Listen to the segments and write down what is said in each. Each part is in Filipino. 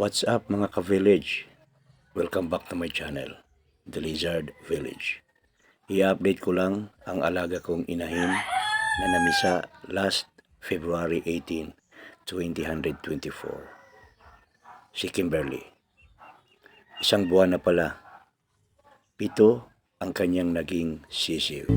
What's up mga ka-village? Welcome back to my channel, The Lizard Village. I-update ko lang ang alaga kong inahin na namisa last February 18, 2024. Si Kimberly. Isang buwan na pala, 7 ang kanyang naging sisiw.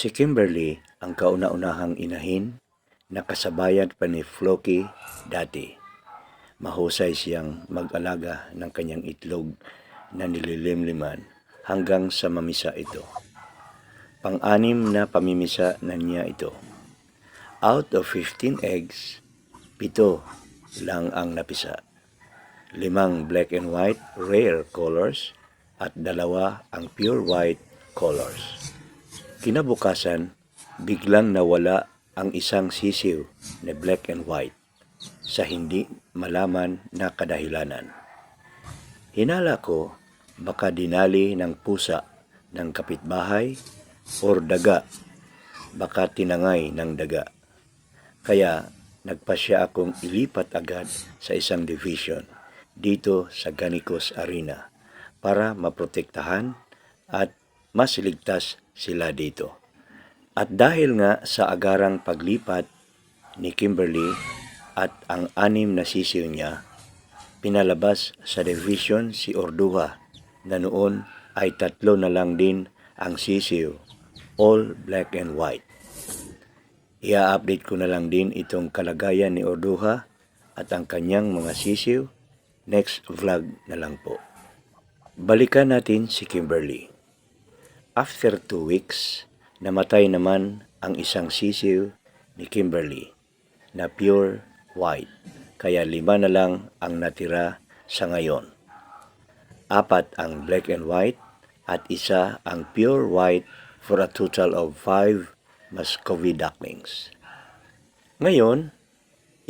Si Kimberly ang kauna-unahang inahin na kasabayan pa ni Floki dati. Mahusay siyang mag-alaga ng kanyang itlog na nililimliman hanggang sa mamisa ito. Pang-anim na pamimisa na niya ito. Out of 15 eggs, 7 lang ang napisa. 5 black and white rare colors at 2 ang pure white colors. Kinabukasan, biglang nawala ang isang sisiw na black and white sa hindi malaman na kadahilanan. Hinala ko baka dinali ng pusa ng kapitbahay or daga, baka tinangay ng daga. Kaya nagpasya akong ilipat agad sa isang division dito sa Ganicos Arena para maprotektahan at mas ligtas sila dito. At dahil nga sa agarang paglipat ni Kimberly at ang 6 na sisiw niya, pinalabas sa division si Orduha na noon ay 3 na lang din ang sisiw, all black and white. Ia-update ko na lang din itong kalagayan ni Orduha at ang kanyang mga sisiw next vlog na lang po. Balikan natin si Kimberly. After 2 weeks, namatay naman ang isang sisiw ni Kimberly na pure white, kaya 5 na lang ang natira sa ngayon. 4 ang black and white at 1 ang pure white for a total of 5 Muscovy ducklings. Ngayon,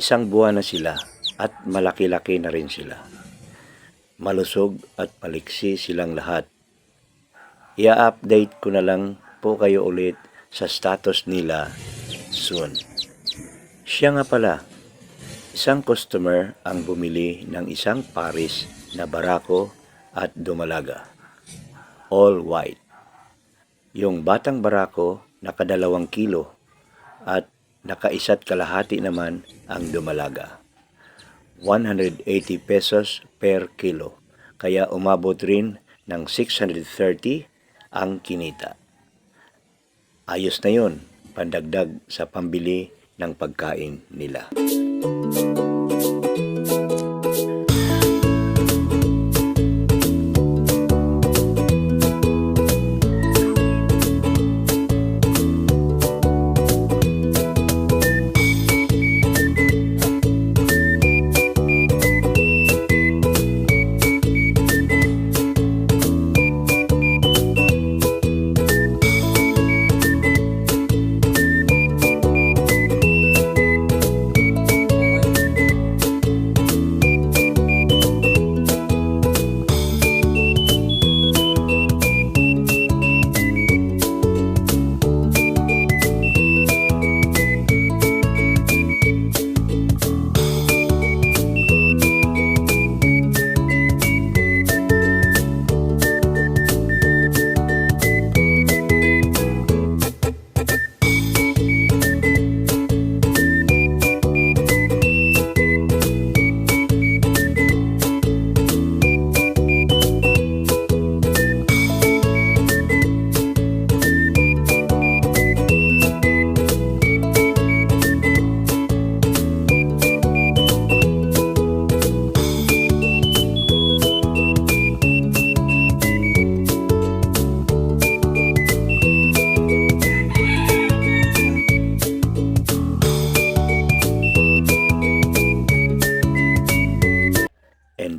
1 buwan na sila at malaki-laki na rin sila. Malusog at paliksi silang lahat. I-update ko na lang po kayo ulit sa status nila soon. Siya nga pala, isang customer ang bumili ng isang pares na barako at dumalaga. All white. Yung batang barako naka 2 kilo at naka 1.5 naman ang dumalaga. 180 pesos per kilo. Kaya umabot rin ng 630 ang kinita. Ayos na yun, pandagdag sa pambili ng pagkain nila.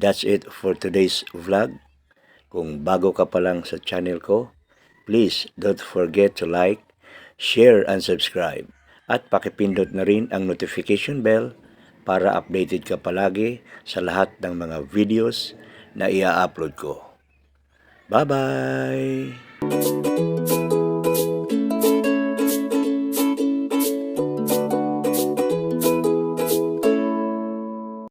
And that's it for today's vlog. Kung bago ka pa lang sa channel ko, please don't forget to like, share, and subscribe. At pakipindot na rin ang notification bell para updated ka palagi sa lahat ng mga videos na ia-upload ko. Bye-bye!